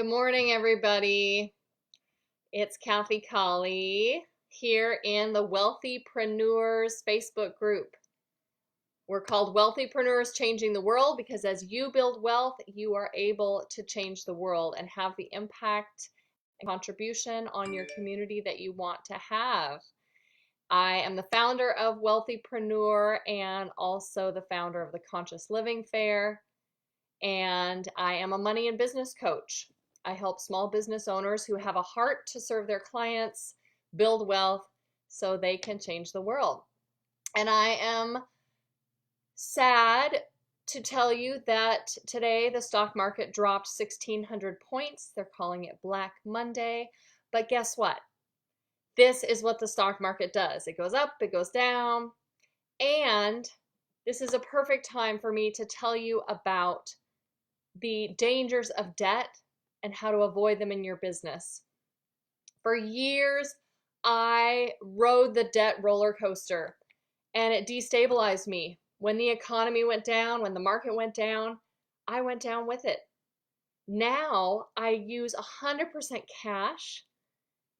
Good morning, everybody. It's Kathy Colley here in the Wealthypreneurs Facebook group. We're called Wealthypreneurs Changing the World because as you build wealth, you are able to change the world and have the impact and contribution on your community that you want to have. I am the founder of Wealthypreneur and also the founder of the Conscious Living Fair, and I am a money and business coach. I help small business owners who have a heart to serve their clients build wealth so they can change the world. And I am sad to tell you that today the stock market dropped 1,600 points. They're calling it Black Monday. But guess what? This is what the stock market does. It goes up, it goes down. And this is a perfect time for me to tell you about the dangers of debt and how to avoid them in your business. For years, I rode the debt roller coaster and it destabilized me. When the economy went down, when the market went down, I went down with it. Now I use 100% cash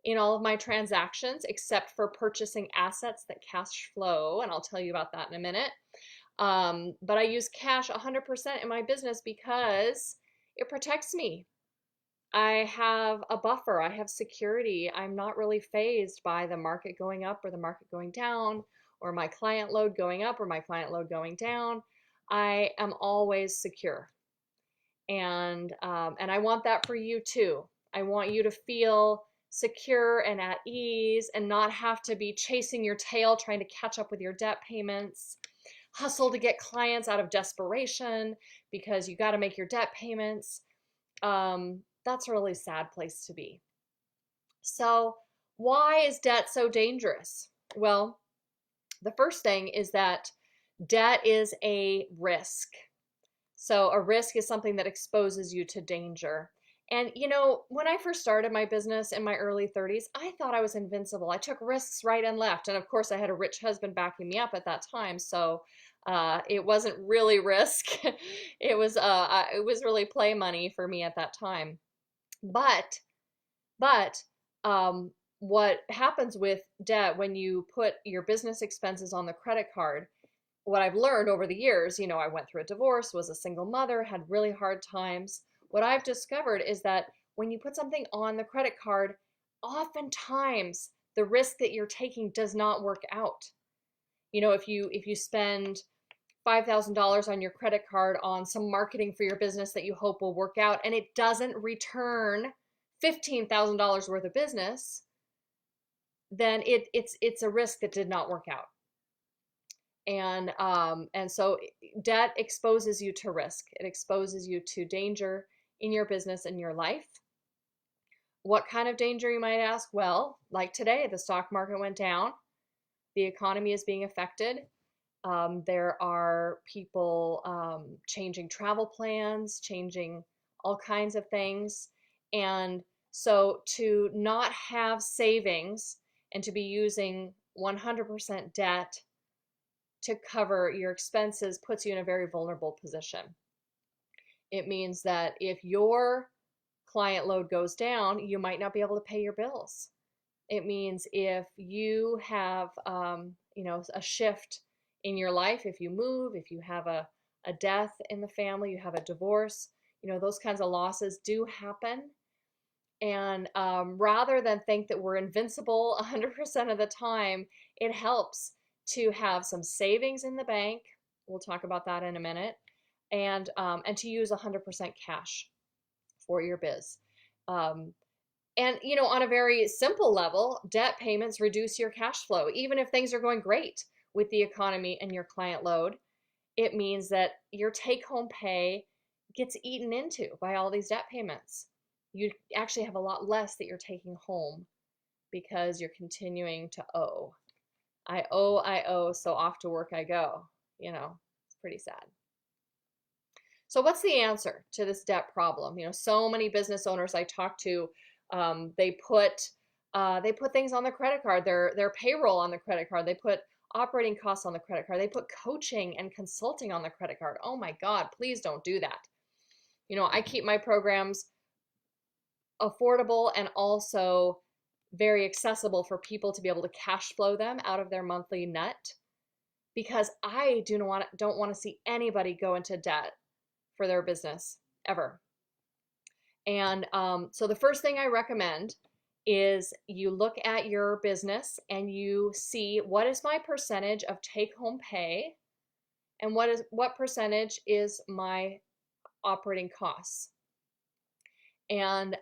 in all of my transactions except for purchasing assets that cash flow, and I'll tell you about that in a minute. But I use cash 100% in my business because it protects me. I have a buffer. I have security. I'm not really fazed by the market going up or the market going down or my client load going up or my client load going down. I am always secure. And I want that for you too. I want you to feel secure and at ease and not have to be chasing your tail trying to catch up with your debt payments. Hustle to get clients out of desperation because you got to make your debt payments. That's a really sad place to be. So why is debt so dangerous? Well, the first thing is that debt is a risk. So a risk is something that exposes you to danger. And when I first started my business in my early 30s, I thought I was invincible. I took risks right and left. And of course, I had a rich husband backing me up at that time. So it wasn't really risk. It was really play money for me at that time. But what happens with debt when you put your business expenses on the credit card, what I've learned over the years, I went through a divorce, was a single mother, had really hard times. What I've discovered is that when you put something on the credit card, oftentimes the risk that you're taking does not work out. If you spend $5,000 on your credit card on some marketing for your business that you hope will work out and it doesn't return $15,000 worth of business, then it's a risk that did not work out. And so debt exposes you to risk. It exposes you to danger in your business and your life. What kind of danger, you might ask? Well, like today, the stock market went down. The economy is being affected. There are people changing travel plans, changing all kinds of things. And so to not have savings and to be using 100% debt to cover your expenses puts you in a very vulnerable position. It means that if your client load goes down, you might not be able to pay your bills. It means if you have, a shift in your life, if you move, if you have a death in the family, you have a divorce, those kinds of losses do happen. And rather than think that we're invincible 100% of the time, it helps to have some savings in the bank. We'll talk about that in a minute. And to use 100% cash for your biz. And on a very simple level, debt payments reduce your cash flow. Even if things are going great with the economy and your client load, it means that your take-home pay gets eaten into by all these debt payments. You actually have a lot less that you're taking home because you're continuing to owe. I owe, so off to work I go. It's pretty sad. So what's the answer to this debt problem? So many business owners I talk to, they put things on the credit card, their payroll on the credit card. They put operating costs on the credit card. They put coaching and consulting on the credit card. Oh my God, please don't do that. I keep my programs affordable and also very accessible for people to be able to cash flow them out of their monthly net, because I don't want to see anybody go into debt for their business ever. And so the first thing I recommend is you look at your business and you see, what is my percentage of take-home pay, and what percentage is my operating costs. And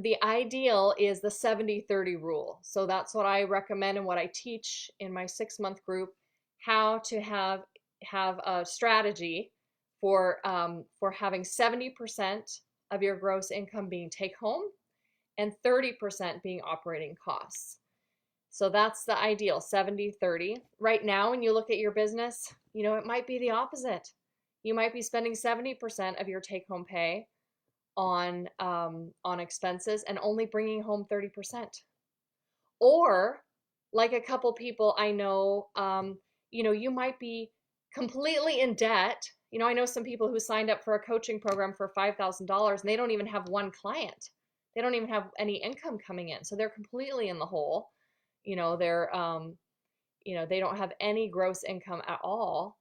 the ideal is the 70-30 rule. So that's what I recommend and what I teach in my 6-month group, how to have a strategy for having 70% of your gross income being take home and 30% being operating costs. So that's the ideal, 70-30. Right now, when you look at your business, it might be the opposite. You might be spending 70% of your take-home pay on expenses and only bringing home 30%. Or like a couple people I know, you might be completely in debt. I know some people who signed up for a coaching program for $5,000 and they don't even have one client. They don't even have any income coming in. So they're completely in the hole. They're, they don't have any gross income at all.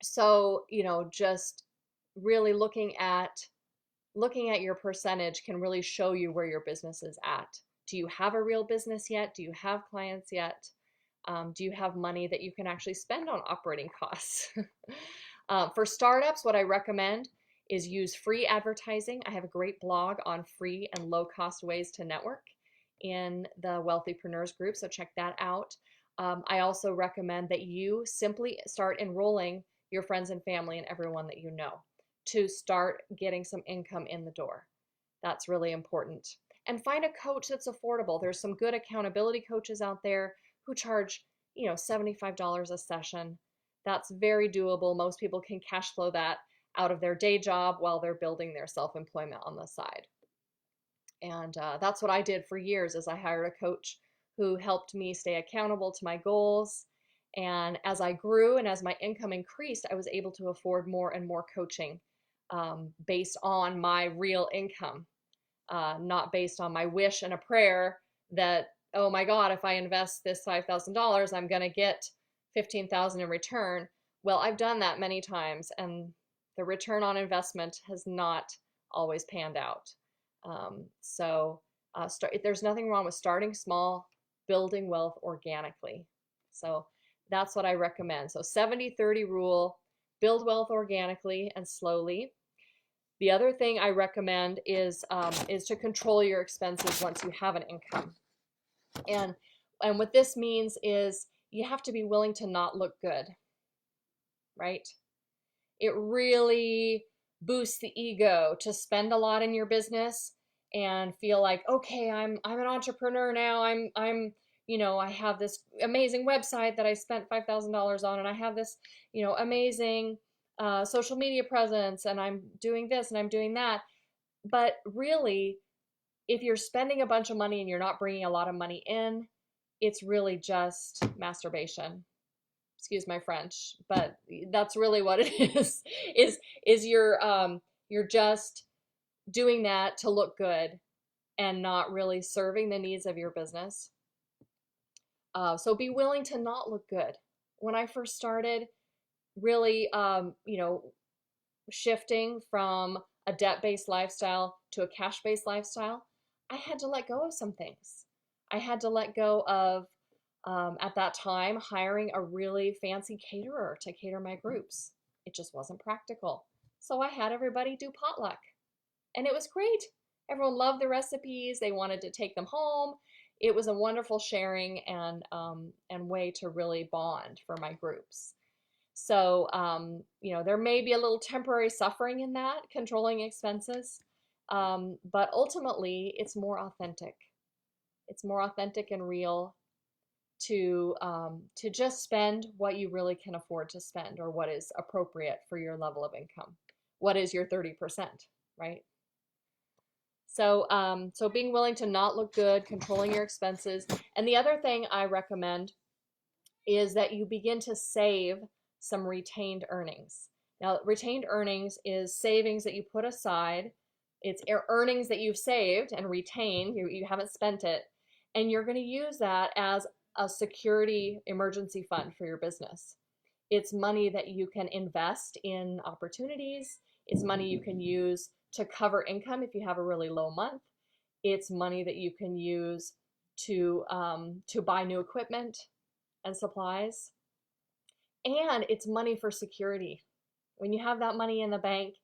So, just really looking at your percentage can really show you where your business is at. Do you have a real business yet? Do you have clients yet? Do you have money that you can actually spend on operating costs? For startups, what I recommend is use free advertising. I have a great blog on free and low-cost ways to network in the Wealthypreneurs group, so check that out. I also recommend that you simply start enrolling your friends and family and everyone that you know to start getting some income in the door. That's really important. And find a coach that's affordable. There's some good accountability coaches out there who charge, $75 a session. That's very doable. Most people can cash flow that out of their day job while they're building their self-employment on the side. And that's what I did for years, is I hired a coach who helped me stay accountable to my goals. And as I grew and as my income increased, I was able to afford more and more coaching based on my real income, not based on my wish and a prayer that, oh my God, if I invest this $5,000, I'm going to get $15,000 in return. Well, I've done that many times, and the return on investment has not always panned out. There's nothing wrong with starting small, building wealth organically. So that's what I recommend. So 70-30 rule, build wealth organically and slowly. The other thing I recommend is to control your expenses once you have an income. And what this means is you have to be willing to not look good, right? It really boosts the ego to spend a lot in your business and feel like, okay, I'm an entrepreneur now. I have this amazing website that I spent $5,000 on, and I have this, amazing social media presence, and I'm doing this and I'm doing that. But really, if you're spending a bunch of money and you're not bringing a lot of money in, it's really just masturbation. Excuse my French, but that's really what it is you're just doing that to look good and not really serving the needs of your business. So be willing to not look good. When I first started, really, shifting from a debt-based lifestyle to a cash-based lifestyle, I had to let go of some things. I had to let go of, at that time, hiring a really fancy caterer to cater my groups. It just wasn't practical. So I had everybody do potluck. And it was great. Everyone loved the recipes. They wanted to take them home. It was a wonderful sharing and way to really bond for my groups. So, there may be a little temporary suffering in that, controlling expenses, but ultimately it's more authentic. It's more authentic and real to just spend what you really can afford to spend, or what is appropriate for your level of income. What is your 30%, right? So, so being willing to not look good, controlling your expenses. And the other thing I recommend is that you begin to save some retained earnings. Now, retained earnings is savings that you put aside It's earnings that you've saved and retained. You haven't spent it. And you're going to use that as a security emergency fund for your business. It's money that you can invest in opportunities. It's money you can use to cover income if you have a really low month. It's money that you can use to buy new equipment and supplies. And it's money for security. When you have that money in the bank,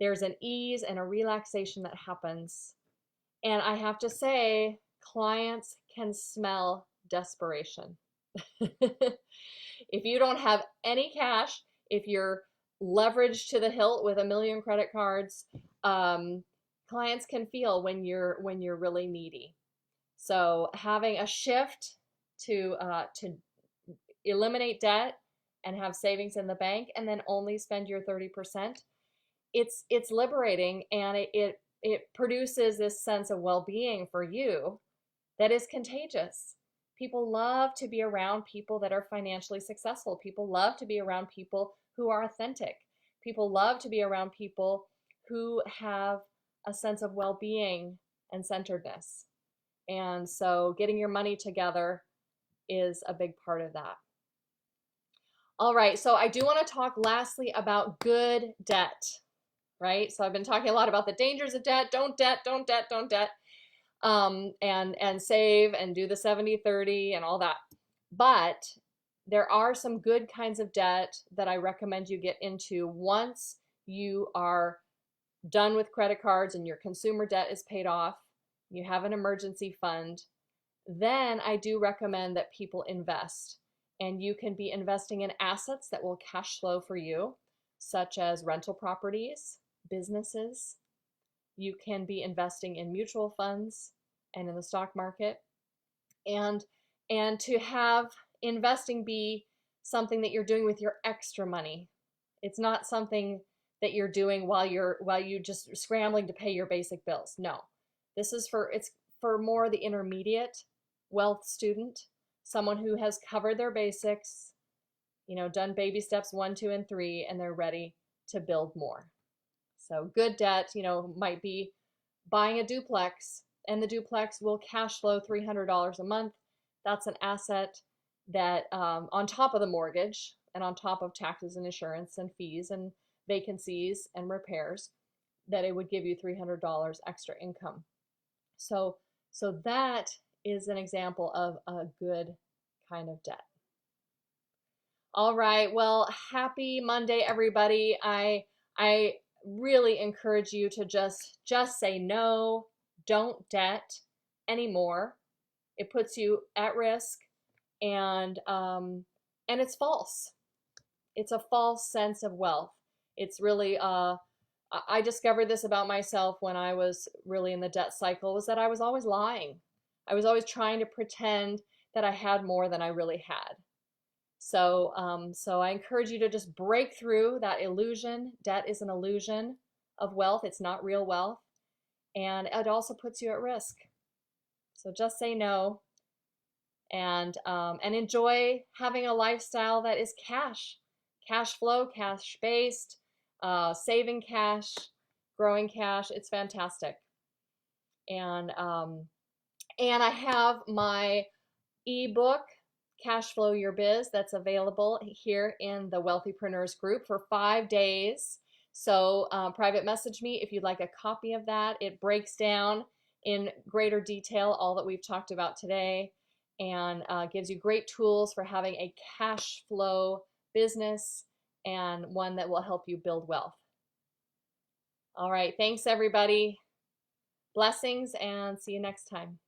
there's an ease and a relaxation that happens. And I have to say, clients can smell desperation. If you don't have any cash, if you're leveraged to the hilt with 1 million credit cards, clients can feel when you're really needy. So having a shift to eliminate debt and have savings in the bank, and then only spend your 30%, it's liberating, and it produces this sense of well-being for you that is contagious. People love to be around people that are financially successful. People love to be around people who are authentic. People love to be around people who have a sense of well-being and centeredness. And so getting your money together is a big part of that. All right, so I do want to talk lastly about good debt, right? So I've been talking a lot about the dangers of debt. Don't debt, don't debt, don't debt. And save and do the 70-30 and all that. But there are some good kinds of debt that I recommend you get into once you are done with credit cards and your consumer debt is paid off, you have an emergency fund. Then I do recommend that people invest. And you can be investing in assets that will cash flow for you, such as rental properties, businesses. You can be investing in mutual funds and in the stock market. And to have investing be something that you're doing with your extra money. It's not something that you're doing while you just scrambling to pay your basic bills. No. It's for more the intermediate wealth student, someone who has covered their basics, done baby steps 1, 2, and 3, and they're ready to build more. So good debt, might be buying a duplex, and the duplex will cash flow $300 a month. That's an asset that, on top of the mortgage and on top of taxes and insurance and fees and vacancies and repairs, that it would give you $300 extra income. So that is an example of a good kind of debt. All right, well, happy Monday, everybody. I really encourage you to just say no, don't debt anymore. It puts you at risk, and it's false. It's a false sense of wealth. It's really I discovered this about myself when I was really in the debt cycle, was that I was always lying. I was always trying to pretend that I had more than I really had. So I encourage you to just break through that illusion. Debt is an illusion of wealth. It's not real wealth. And it also puts you at risk. So just say no, and enjoy having a lifestyle that is cash flow, cash based, saving cash, growing cash. It's fantastic. And I have my ebook, Cash Flow Your Biz, that's available here in the Wealthypreneurs group for 5 days. So private message me if you'd like a copy of that. It breaks down in greater detail all that we've talked about today, and gives you great tools for having a cash flow business, and one that will help you build wealth. All right, thanks everybody. Blessings, and see you next time.